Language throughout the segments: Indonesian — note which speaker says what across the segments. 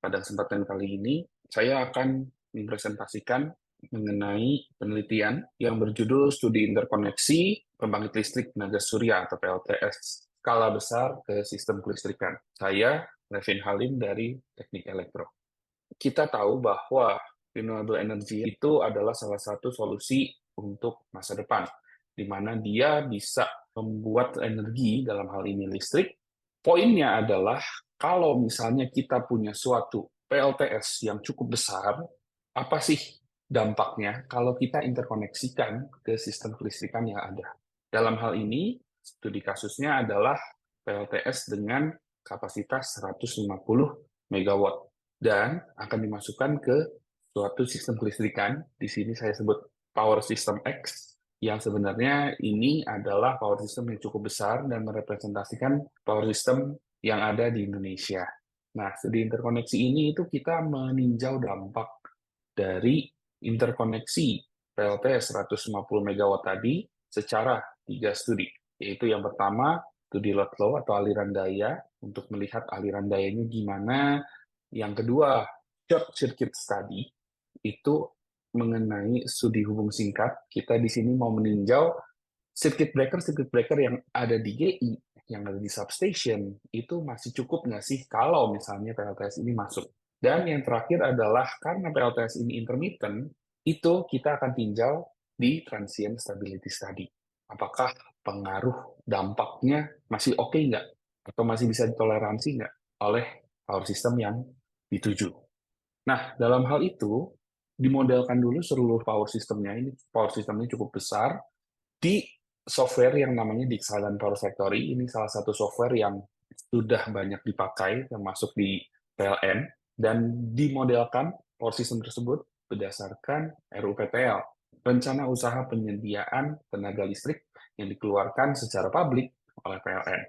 Speaker 1: Pada kesempatan kali ini, saya akan mempresentasikan mengenai penelitian yang berjudul Studi Interkoneksi Pembangkit Listrik Tenaga Surya atau PLTS skala besar ke sistem kelistrikan. Saya, Levin Halim dari Teknik Elektro. Kita tahu bahwa renewable energy itu adalah salah satu solusi untuk masa depan, di mana dia bisa membuat energi, dalam hal ini listrik. Poinnya adalah kalau misalnya kita punya suatu PLTS yang cukup besar, apa sih dampaknya kalau kita interkoneksikan ke sistem kelistrikan yang ada? Dalam hal ini, studi kasusnya adalah PLTS dengan kapasitas 150 megawatt dan akan dimasukkan ke suatu sistem kelistrikan. Di sini saya sebut power system X, yang sebenarnya ini adalah power system yang cukup besar dan merepresentasikan power system yang ada di Indonesia. Nah, studi interkoneksi ini itu kita meninjau dampak dari interkoneksi PLT 150 MW tadi secara 3 studi, yaitu yang pertama, studi load flow atau aliran daya, untuk melihat aliran dayanya gimana. Yang kedua, short circuit study, itu mengenai studi hubung singkat. Kita di sini mau meninjau circuit breaker yang ada di GI, yang ada di substation, itu masih cukup nggak sih kalau misalnya PLTS ini masuk. Dan yang terakhir adalah karena PLTS ini intermittent, itu kita akan tinjau di transient stability study. Apakah pengaruh dampaknya masih oke nggak? Atau masih bisa ditoleransi nggak oleh power system yang dituju? Nah, dalam hal itu, dimodelkan dulu seluruh power systemnya. Ini power systemnya cukup besar di software yang namanya Dixalan Power Factory. Ini salah satu software yang sudah banyak dipakai, termasuk di PLN, dan dimodelkan power system tersebut berdasarkan RUPTL, Rencana Usaha Penyediaan Tenaga Listrik yang dikeluarkan secara publik oleh PLN.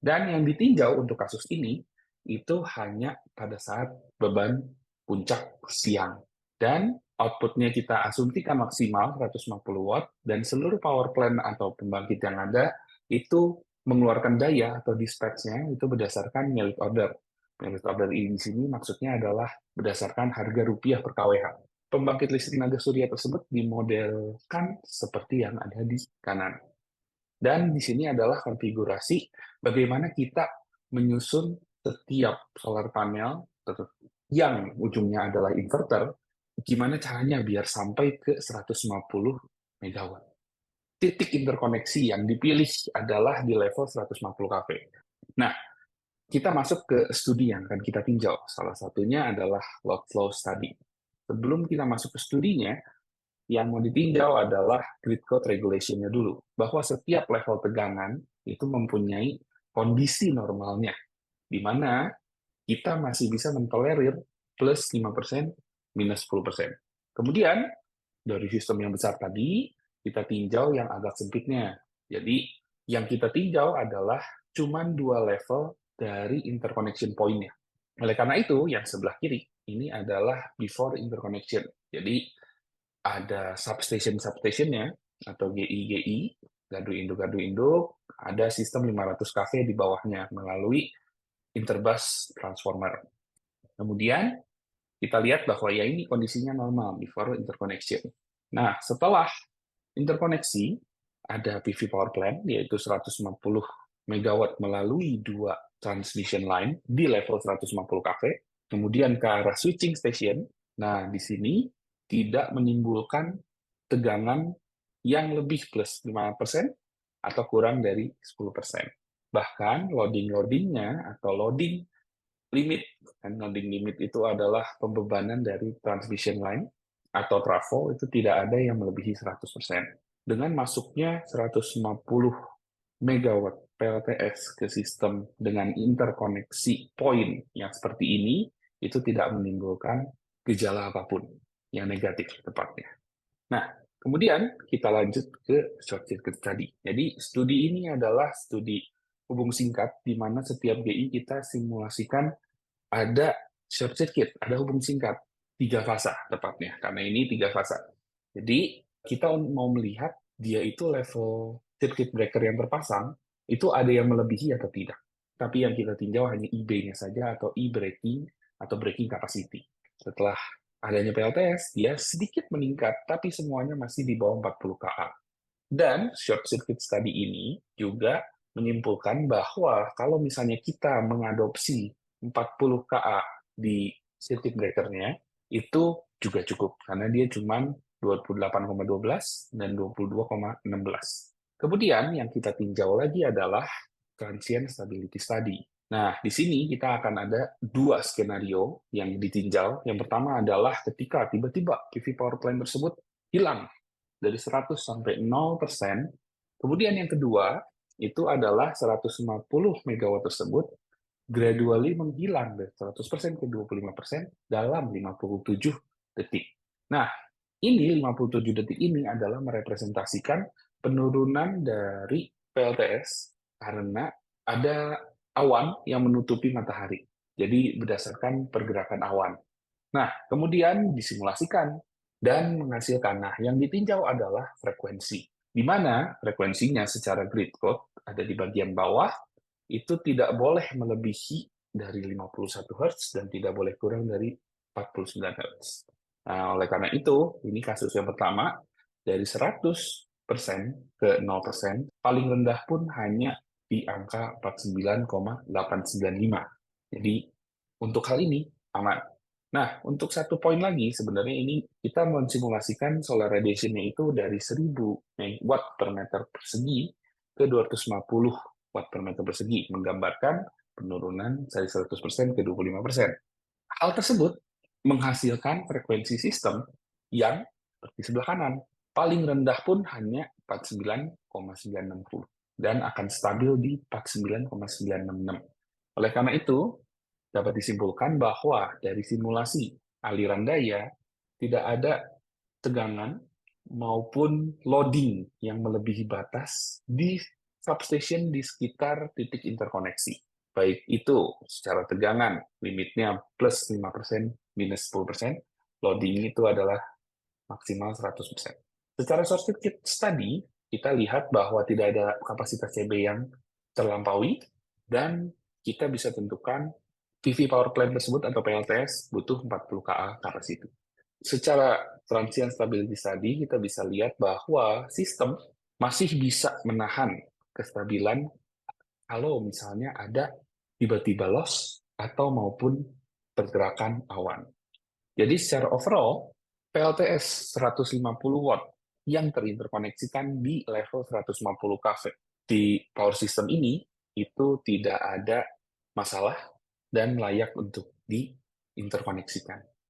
Speaker 1: Dan yang ditinjau untuk kasus ini itu hanya pada saat beban puncak siang. Dan outputnya kita asumsikan maksimal 150 watt, dan seluruh power plant atau pembangkit yang ada itu mengeluarkan daya atau dispatch-nya itu berdasarkan merit order. Merit order ini di sini maksudnya adalah berdasarkan harga rupiah per kWh. Pembangkit listrik tenaga surya tersebut dimodelkan seperti yang ada di kanan. Dan di sini adalah konfigurasi bagaimana kita menyusun setiap solar panel yang ujungnya adalah inverter, gimana caranya biar sampai ke 150 megawatt. Titik interkoneksi yang dipilih adalah di level 150 kV. Nah, kita masuk ke studi yang akan kita tinjau. Salah satunya adalah load flow study. Sebelum kita masuk ke studinya, yang mau ditinjau adalah grid code regulation-nya dulu, bahwa setiap level tegangan itu mempunyai kondisi normalnya, di mana kita masih bisa mentolerir plus 5%, minus 10%. Kemudian, dari sistem yang besar tadi, kita tinjau yang agak sempitnya. Jadi, yang kita tinjau adalah cuma 2 level dari interconnection point-nya. Oleh karena itu, yang sebelah kiri, ini adalah before interconnection. Jadi, ada substation-substationnya, atau GI-GI, gardu induk, ada sistem 500 kV di bawahnya melalui interbus transformer. Kemudian kita lihat bahwa ya ini kondisinya normal before interconnection. Nah, setelah interkoneksi, ada PV power plant, yaitu 150 megawatt melalui 2 transmission line di level 150 kV, kemudian ke arah switching station. Nah, di sini tidak menimbulkan tegangan yang lebih plus 5% atau kurang dari 10%. Bahkan loading-loadingnya atau loading limit, kan loading limit itu adalah pembebanan dari transmission line atau trafo, itu tidak ada yang melebihi 100%. Dengan masuknya 150 megawatt PLTS ke sistem dengan interkoneksi point yang seperti ini, itu tidak menimbulkan gejala apapun yang negatif tepatnya. Nah, kemudian kita lanjut ke short circuit tadi. Jadi, studi ini adalah studi hubung singkat, di mana setiap GI kita simulasikan ada short circuit, ada hubung singkat, 3 fasa tepatnya, karena ini 3 fasa. Jadi, kita mau melihat dia itu level circuit breaker yang terpasang, itu ada yang melebihi atau tidak. Tapi yang kita tinjau hanya IB-nya saja atau e-breaking atau breaking capacity. Setelah adanya PLTS, dia sedikit meningkat, tapi semuanya masih di bawah 40 kA. Dan short circuit study ini juga menyimpulkan bahwa kalau misalnya kita mengadopsi 40 kA di circuit breaker-nya, itu juga cukup, karena dia cuma 28,12 dan 22,16. Kemudian yang kita tinjau lagi adalah transient stability study. Nah, di sini kita akan ada dua skenario yang ditinjau. Yang pertama adalah ketika tiba-tiba PV power plant tersebut hilang dari 100 sampai 0%. Kemudian yang kedua, itu adalah 150 megawatt tersebut gradually menghilang dari 100% ke 25% dalam 57 detik. Nah, ini 57 detik ini adalah merepresentasikan penurunan dari PLTS karena ada awan yang menutupi matahari. Jadi berdasarkan pergerakan awan. Nah, kemudian disimulasikan dan menghasilkan. Nah, yang ditinjau adalah frekuensi, di mana frekuensinya secara grid code ada di bagian bawah, itu tidak boleh melebihi dari 51 Hz dan tidak boleh kurang dari 49 Hz. Nah, oleh karena itu, ini kasus yang pertama, dari 100% ke 0%, paling rendah pun hanya di angka 49,895. Jadi, untuk hal ini aman. Nah, untuk satu poin lagi, sebenarnya ini kita mensimulasikan solar radiation-nya itu dari 1000 watt per meter persegi ke 250 watt per meter persegi, menggambarkan penurunan dari 100% ke 25%. Hal tersebut menghasilkan frekuensi sistem yang seperti sebelah kanan. Paling rendah pun hanya 49,960 dan akan stabil di 49,966. Oleh karena itu, dapat disimpulkan bahwa dari simulasi aliran daya tidak ada tegangan maupun loading yang melebihi batas di substation di sekitar titik interkoneksi. Baik itu secara tegangan, limitnya plus 5%, minus 10%, loading itu adalah maksimal 100%. Secara short circuit study, kita lihat bahwa tidak ada kapasitas CB yang terlampaui, dan kita bisa tentukan PV power plant tersebut atau PLTS butuh 40 kA capacity. Secara transient stability study, kita bisa lihat bahwa sistem masih bisa menahan kestabilan kalau misalnya ada tiba-tiba loss atau maupun pergerakan awan. Jadi secara overall, PLTS 150 watt yang terinterkoneksikan di level 150 kV di power system ini itu tidak ada masalah dan layak untuk diinterkoneksikan.